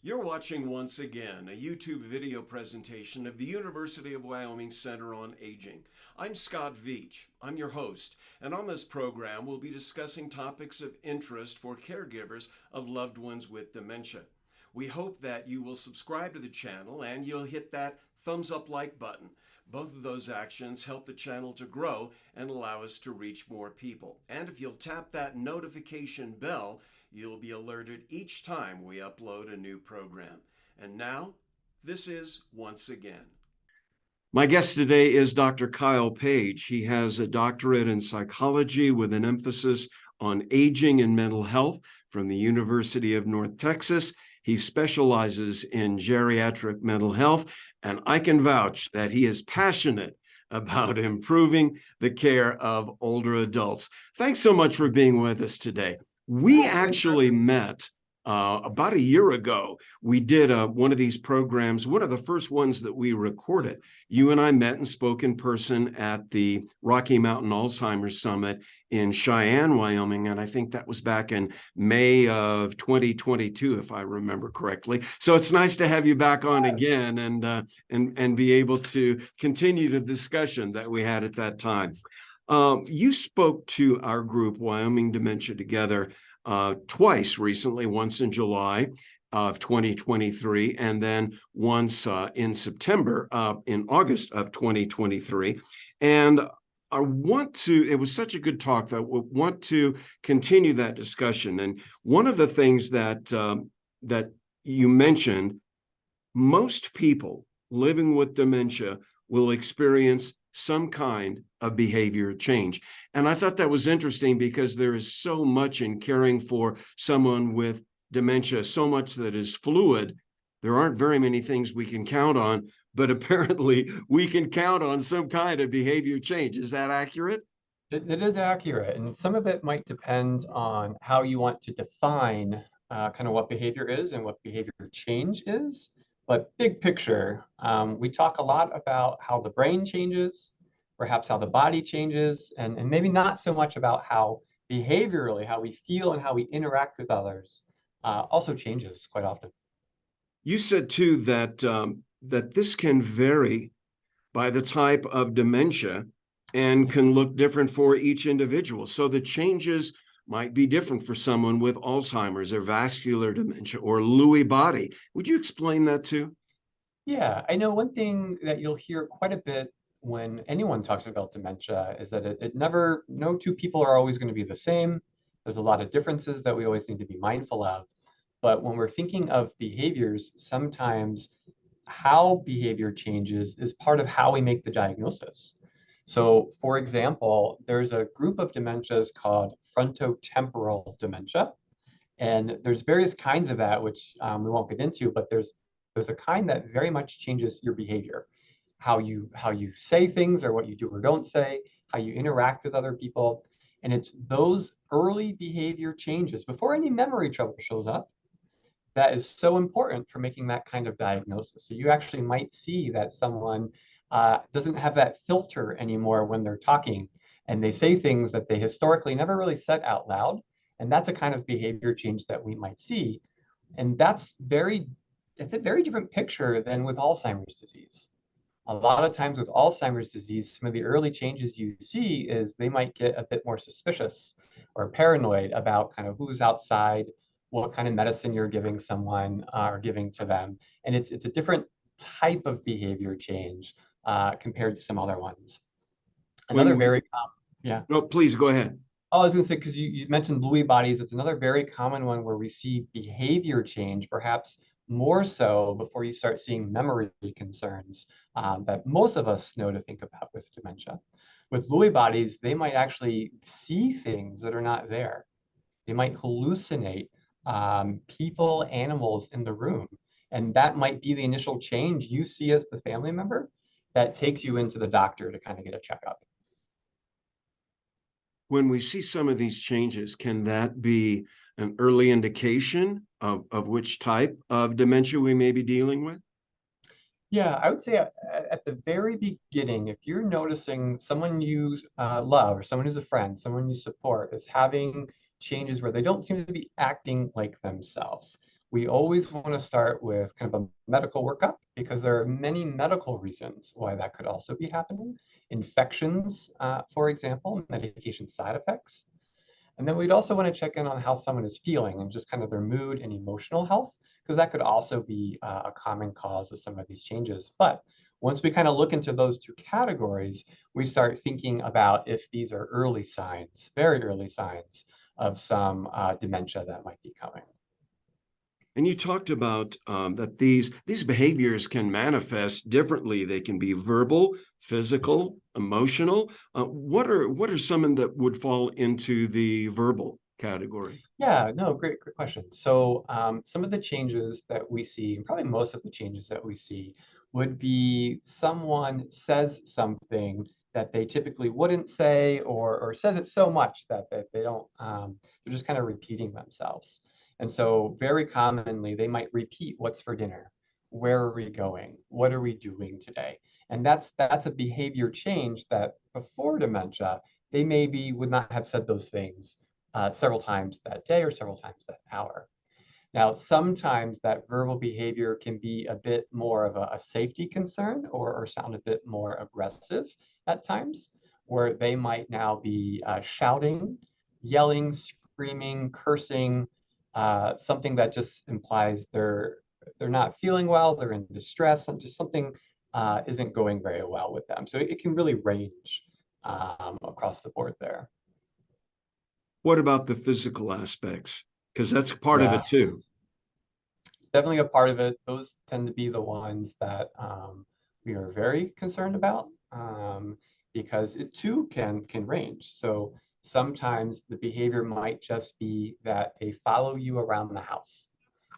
You're watching once again a YouTube video presentation of the University of Wyoming Center on Aging. I'm Scott Veach. I'm your host, and on this program we'll be discussing topics of interest for caregivers of loved ones with dementia. We hope that you will subscribe to the channel and you'll hit that thumbs up like button. Both of those actions help the channel to grow and allow us to reach more people. And if you'll tap that notification bell, you'll be alerted each time we upload a new program. And now, this is Once Again. My guest today is Dr. Kyle Page. He has a doctorate in psychology with an emphasis on aging and mental health from the University of North Texas. He specializes in geriatric mental health, and I can vouch that he is passionate about improving the care of older adults. Thanks so much for being with us today. We actually met about a year ago. We did one of these programs, one of the first ones that we recorded. You and I met and spoke in person at the Rocky Mountain Alzheimer's Summit in Cheyenne, Wyoming, and I think that was back in May of 2022, if I remember correctly. So it's nice to have you back on again and be able to continue the discussion that we had at that time. You spoke to our group, Wyoming Dementia Together, twice recently, once in July of 2023, and then once in September, in August of 2023. And it was such a good talk that we want to continue that discussion. And one of the things that you mentioned, most people living with dementia will experience some kind of behavior change. And I thought that was interesting because there is so much in caring for someone with dementia, so much that is fluid. There aren't very many things we can count on, but apparently we can count on some kind of behavior change. Is that accurate? It is accurate, and some of it might depend on how you want to define kind of what behavior is and what behavior change is. But big picture, we talk a lot about how the brain changes, perhaps how the body changes, and maybe not so much about how behaviorally, how we feel and how we interact with others also changes quite often. You said too that this can vary by the type of dementia and can look different for each individual. So the changes might be different for someone with Alzheimer's or vascular dementia or Lewy body. Would you explain that too? Yeah, I know one thing that you'll hear quite a bit when anyone talks about dementia is that no two people are always going to be the same. There's a lot of differences that we always need to be mindful of. But when we're thinking of behaviors, sometimes how behavior changes is part of how we make the diagnosis. So, for example, there's a group of dementias called frontotemporal dementia. And there's various kinds of that, which we won't get into, but there's a kind that very much changes your behavior, how you say things or what you do or don't say, how you interact with other people. And it's those early behavior changes before any memory trouble shows up that is so important for making that kind of diagnosis. So you actually might see that someone doesn't have that filter anymore when they're talking, and they say things that they historically never really said out loud. And that's a kind of behavior change that we might see. And it's a very different picture than with Alzheimer's disease. A lot of times with Alzheimer's disease, some of the early changes you see is they might get a bit more suspicious or paranoid about kind of who's outside, what kind of medicine you're giving someone or giving to them. And it's a different type of behavior change compared to some other ones. When Another we, very yeah. no, please go ahead. Oh, I was going to say, because you mentioned Lewy bodies, it's another very common one where we see behavior change, perhaps more so before you start seeing memory concerns that most of us know to think about with dementia. With Lewy bodies, they might actually see things that are not there. They might hallucinate people, animals in the room. And that might be the initial change you see as the family member that takes you into the doctor to kind of get a checkup. When we see some of these changes, can that be an early indication of which type of dementia we may be dealing with? Yeah, I would say at the very beginning, if you're noticing someone you love or someone who's a friend, someone you support is having changes where they don't seem to be acting like themselves, we always want to start with kind of a medical workup because there are many medical reasons why that could also be happening. Infections, for example, medication side effects. And then we'd also want to check in on how someone is feeling and just kind of their mood and emotional health, because that could also be a common cause of some of these changes. But once we kind of look into those two categories, we start thinking about if these are early signs, very early signs of some dementia that might be coming. And you talked about that these behaviors can manifest differently. They can be verbal, physical, emotional. What are some that would fall into the verbal category? Yeah, no, great question. So some of the changes that we see, and probably most of the changes that we see, would be someone says something that they typically wouldn't say, or says it so much that they don't, they're just kind of repeating themselves. And so very commonly, they might repeat, "What's for dinner? Where are we going? What are we doing today?" And that's a behavior change that before dementia, they maybe would not have said those things several times that day or several times that hour. Now, sometimes that verbal behavior can be a bit more of a safety concern or sound a bit more aggressive at times, where they might now be shouting, yelling, screaming, cursing, something that just implies they're not feeling well, they're in distress, and just something isn't going very well with them. So it can really range across the board there. What about the physical aspects? Because that's part of Yeah. it too. It's definitely a part of it. Those tend to be the ones that we are very concerned about because it too can range. So sometimes the behavior might just be that they follow you around the house.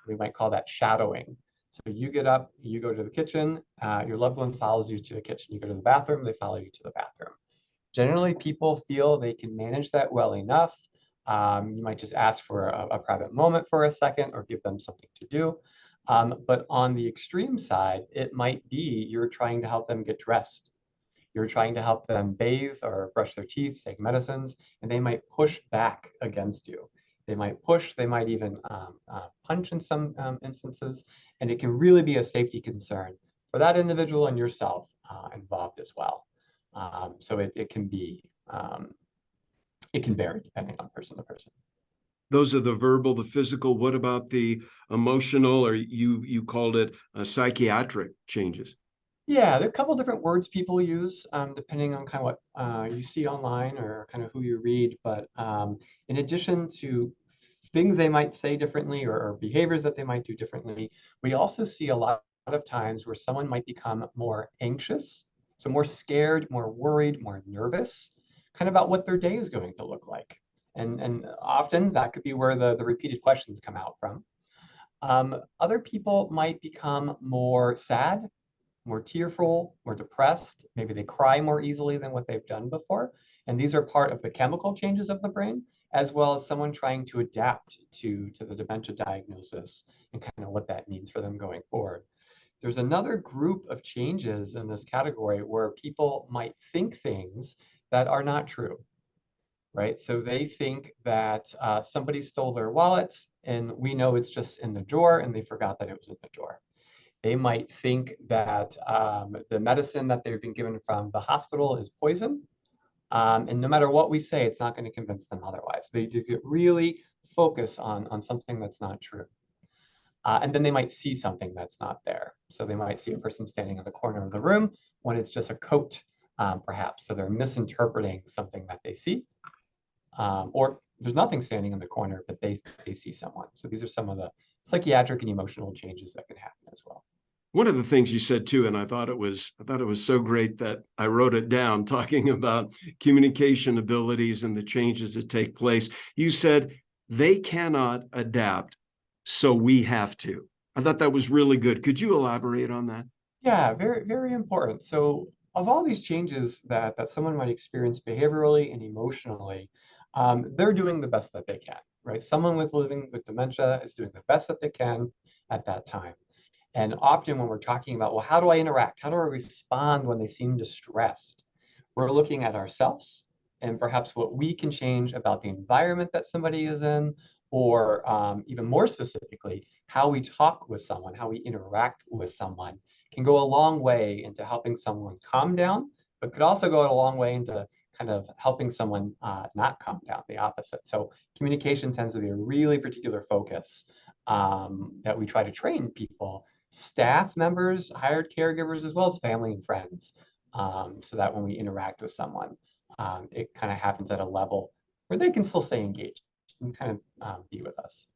We might call that shadowing. So you get up, you go to the kitchen, your loved one follows you to the kitchen. You go to the bathroom, they follow you to the bathroom. Generally, people feel they can manage that well enough. You might just ask for a private moment for a second or give them something to do. But on the extreme side, it might be you're trying to help them get dressed. You're trying to help them bathe or brush their teeth, take medicines, and they might push back against you. They might push, they might even punch in some instances, and it can really be a safety concern for that individual and yourself involved as well. So it can be, it can vary depending on person to person. Those are the verbal, the physical. What about the emotional, or you called it psychiatric changes? Yeah, there are a couple different words people use depending on kind of what you see online or kind of who you read. But in addition to things they might say differently or behaviors that they might do differently, we also see a lot of times where someone might become more anxious, so more scared, more worried, more nervous, kind of about what their day is going to look like. And often that could be where the repeated questions come out from. Other people might become more sad, more tearful, more depressed. Maybe they cry more easily than what they've done before. And these are part of the chemical changes of the brain, as well as someone trying to adapt to the dementia diagnosis and kind of what that means for them going forward. There's another group of changes in this category where people might think things that are not true, right? So they think that somebody stole their wallet and we know it's just in the drawer and they forgot that it was in the drawer. They might think that the medicine that they've been given from the hospital is poison. And no matter what we say, it's not going to convince them otherwise. They really focus on something that's not true. And then they might see something that's not there. So they might see a person standing in the corner of the room when it's just a coat, perhaps. So they're misinterpreting something that they see. Or there's nothing standing in the corner, but they see someone. So these are some of the psychiatric and emotional changes that can happen as well. One of the things you said too, and I thought it was so great that I wrote it down, talking about communication abilities and the changes that take place. You said they cannot adapt, so we have to. I thought that was really good. Could you elaborate on that? Yeah, very, very important. So of all these changes that someone might experience behaviorally and emotionally, they're doing the best that they can, right? Someone with living with dementia is doing the best that they can at that time. And often when we're talking about, well, how do I interact? How do I respond when they seem distressed? We're looking at ourselves and perhaps what we can change about the environment that somebody is in, or even more specifically, how we talk with someone, how we interact with someone can go a long way into helping someone calm down, but could also go a long way into kind of helping someone not calm down, the opposite. So communication tends to be a really particular focus that we try to train people, staff members, hired caregivers, as well as family and friends, so that when we interact with someone, it kind of happens at a level where they can still stay engaged and kind of be with us.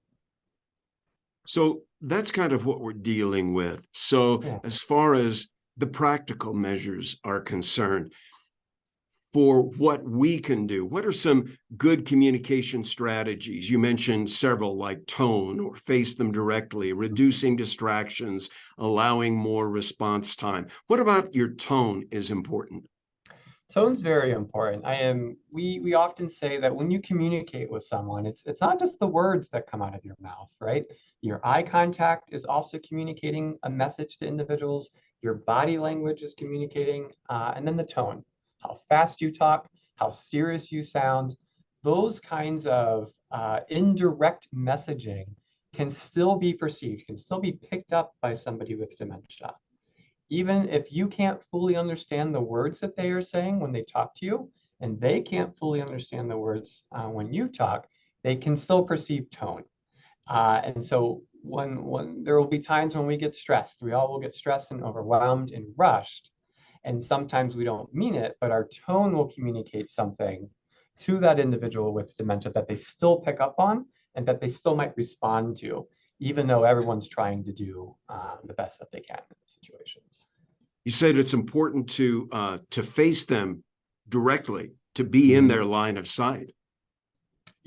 So that's kind of what we're dealing with. So Yeah. as far as the practical measures are concerned, for what we can do, what are some good communication strategies? You mentioned several, like tone or face them directly, reducing distractions, allowing more response time. What about your tone is important? Tone's very important. We often say that when you communicate with someone, it's not just the words that come out of your mouth, right? Your eye contact is also communicating a message to individuals. Your body language is communicating, and then the tone, how fast you talk, how serious you sound. Those kinds of indirect messaging can still be perceived, can still be picked up by somebody with dementia. Even if you can't fully understand the words that they are saying when they talk to you, and they can't fully understand the words when you talk, they can still perceive tone. And so when there will be times when we get stressed, we all will get stressed and overwhelmed and rushed. And sometimes we don't mean it, but our tone will communicate something to that individual with dementia that they still pick up on and that they still might respond to, even though everyone's trying to do the best that they can in the situation. You said it's important to face them directly, to be in their line of sight.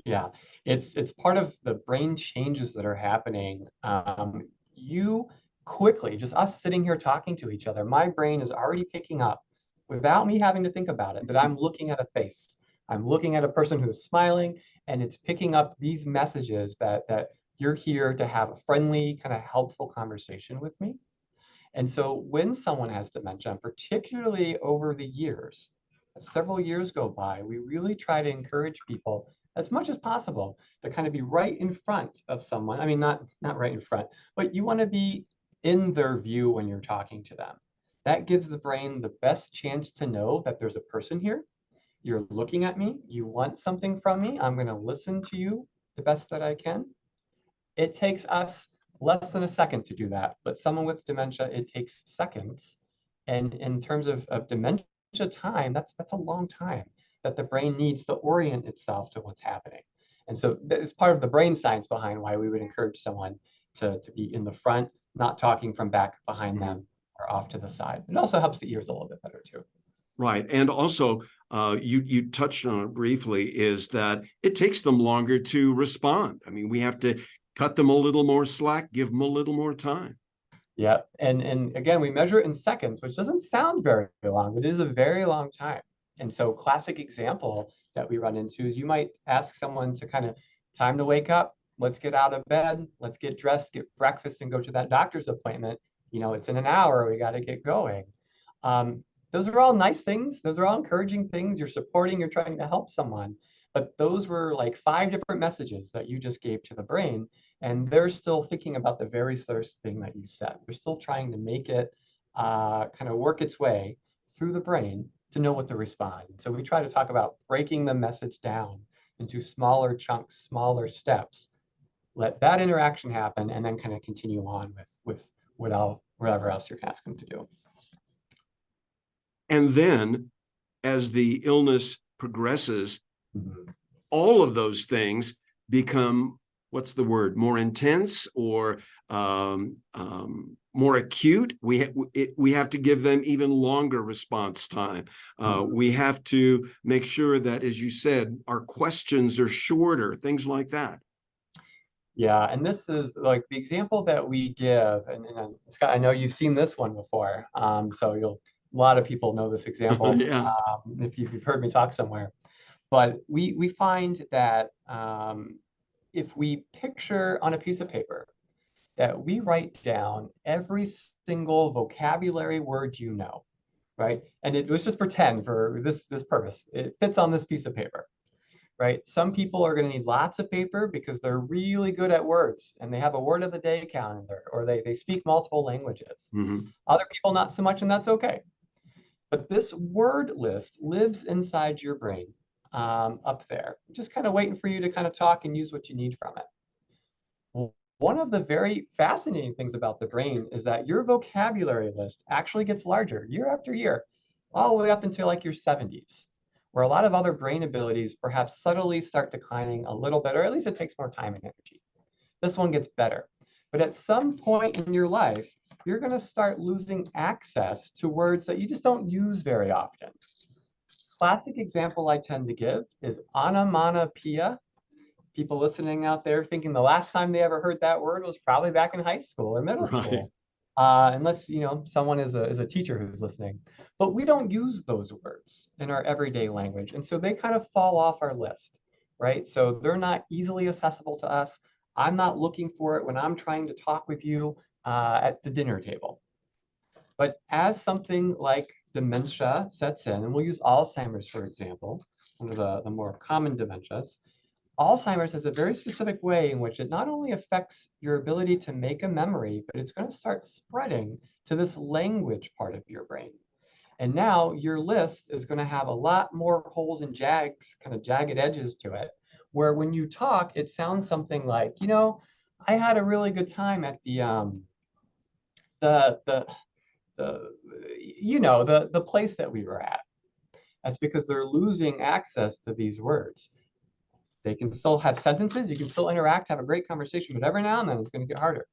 Yeah, it's part of the brain changes that are happening. You quickly, just us sitting here talking to each other, my brain is already picking up without me having to think about it, that I'm looking at a face. I'm looking at a person who's smiling, and it's picking up these messages that you're here to have a friendly, kind of helpful conversation with me. And so when someone has dementia, and particularly over the years, as several years go by, we really try to encourage people as much as possible to kind of be right in front of someone. I mean, not right in front, but you want to be in their view when you're talking to them. That gives the brain the best chance to know that there's a person here. You're looking at me. You want something from me. I'm going to listen to you the best that I can. It takes us less than a second to do that, but someone with dementia, it takes seconds. And in terms of dementia time, that's a long time that the brain needs to orient itself to what's happening. And so that is part of the brain science behind why we would encourage someone to be in the front, not talking from back behind them or off to the side. It also helps the ears a little bit better too. Right. And also, you touched on it briefly, is that it takes them longer to respond. I mean, we have to cut them a little more slack, give them a little more time. Yeah, and again, we measure it in seconds, which doesn't sound very long, but it is a very long time. And so classic example that we run into is you might ask someone to kind of time to wake up, let's get out of bed, let's get dressed, get breakfast, and go to that doctor's appointment. You know, it's in an hour, we got to get going. Those are all nice things. Those are all encouraging things. You're supporting, you're trying to help someone. But those were like 5 different messages that you just gave to the brain, and they're still thinking about the very first thing that you said. They're still trying to make it kind of work its way through the brain to know what to respond. So we try to talk about breaking the message down into smaller chunks, smaller steps. Let that interaction happen, and then kind of continue on with whatever else you're asking them to do. And then as the illness progresses, Mhm. all of those things become, what's the word, more intense or more acute. We have to give them even longer response time. We have to make sure that, as you said, our questions are shorter, things like that. Yeah, and this is like the example that we give, and Scott, I know you've seen this one before, so a lot of people know this example Yeah. if you've heard me talk somewhere. But we find that if we picture on a piece of paper that we write down every single vocabulary word you know, right? And let's just pretend for this purpose, it fits on this piece of paper. right? Some people are going to need lots of paper because they're really good at words and they have a word of the day calendar, or they speak multiple languages. Mm-hmm. Other people not so much, and that's okay. But this word list lives inside your brain, up there, just kind of waiting for you to kind of talk and use what you need from it. One of the very fascinating things about the brain is that your vocabulary list actually gets larger year after year, all the way up until like your 70s, where a lot of other brain abilities perhaps subtly start declining a little bit, or at least it takes more time and energy. This one gets better. But at some point in your life, you're going to start losing access to words that you just don't use very often. Classic example I tend to give is onomatopoeia. People listening out there thinking the last time they ever heard that word was probably back in high school or middle Right. school, unless someone is a teacher who's listening. But we don't use those words in our everyday language, and so they kind of fall off our list, right? So they're not easily accessible to us. I'm not looking for it when I'm trying to talk with you at the dinner table. But as something like dementia sets in, and we'll use Alzheimer's, for example, one of the more common dementias, Alzheimer's has a very specific way in which it not only affects your ability to make a memory, but it's going to start spreading to this language part of your brain. And now your list is going to have a lot more holes and jags, kind of jagged edges to it, where when you talk, it sounds something like, I had a really good time at the the the place that we were at. That's because they're losing access to these words. They can still have sentences, you can still interact, have a great conversation, but every now and then it's going to get harder.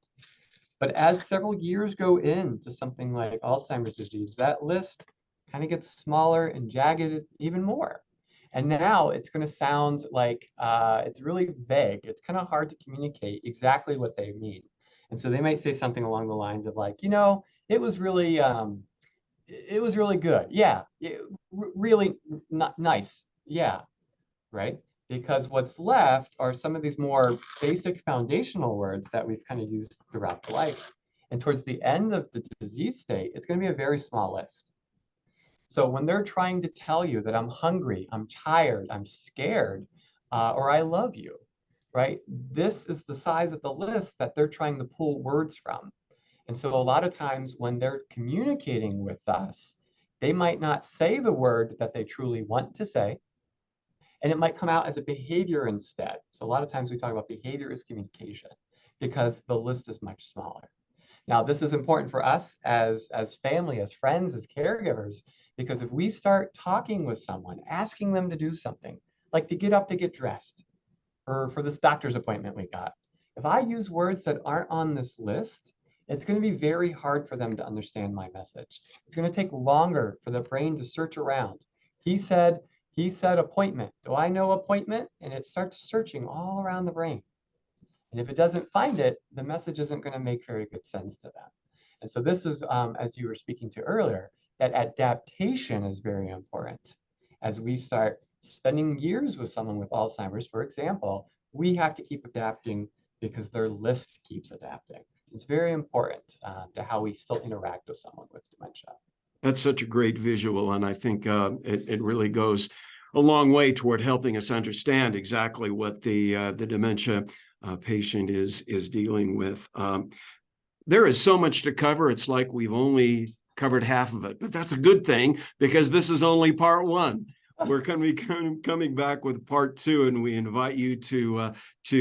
But as several years go into something like Alzheimer's disease, that list kind of gets smaller and jagged even more. And now it's going to sound like it's really vague. It's kind of hard to communicate exactly what they mean. And so they might say something along the lines of like, it was really good. Yeah, really nice. Yeah, right? Because what's left are some of these more basic foundational words that we've kind of used throughout life. And towards the end of the disease state, it's going to be a very small list. So when they're trying to tell you that I'm hungry, I'm tired, I'm scared, or I love you, right? This is the size of the list that they're trying to pull words from. And so a lot of times when they're communicating with us, they might not say the word that they truly want to say, and it might come out as a behavior instead. So a lot of times we talk about behavior as communication because the list is much smaller. Now, this is important for us as family, as friends, as caregivers, because if we start talking with someone, asking them to do something, like to get up to get dressed, or for this doctor's appointment we got, if I use words that aren't on this list, it's going to be very hard for them to understand my message. It's going to take longer for the brain to search around. He said appointment. Do I know appointment? And it starts searching all around the brain. And if it doesn't find it, the message isn't going to make very good sense to them. And so this is, as you were speaking to earlier, that adaptation is very important. As we start spending years with someone with Alzheimer's, for example, we have to keep adapting because their list keeps adapting. It's very important to how we still interact with someone with dementia. That's such a great visual, and I think it really goes a long way toward helping us understand exactly what the dementia patient is dealing with. There is so much to cover. It's like we've only covered half of it, but that's a good thing because this is only part one. We're going to be coming back with part two, and we invite you to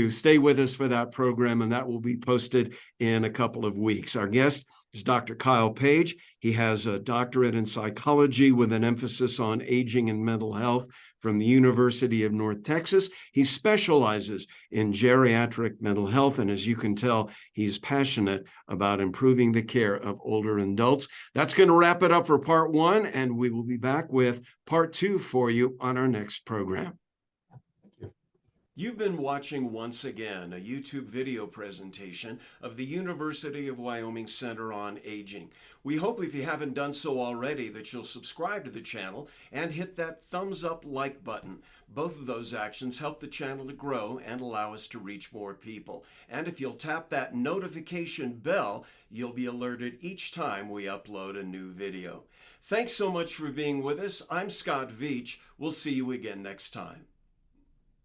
stay with us for that program, and that will be posted in a couple of weeks. Our guest is Dr. Kyle Page. He has a doctorate in psychology with an emphasis on aging and mental health from the University of North Texas. He specializes in geriatric mental health, and as you can tell, he's passionate about improving the care of older adults. That's going to wrap it up for part one, and we will be back with part two for you on our next program. You've been watching once again a YouTube video presentation of the University of Wyoming Center on Aging. We hope if you haven't done so already that you'll subscribe to the channel and hit that thumbs up like button. Both of those actions help the channel to grow and allow us to reach more people. And if you'll tap that notification bell, you'll be alerted each time we upload a new video. Thanks so much for being with us. I'm Scott Veach. We'll see you again next time.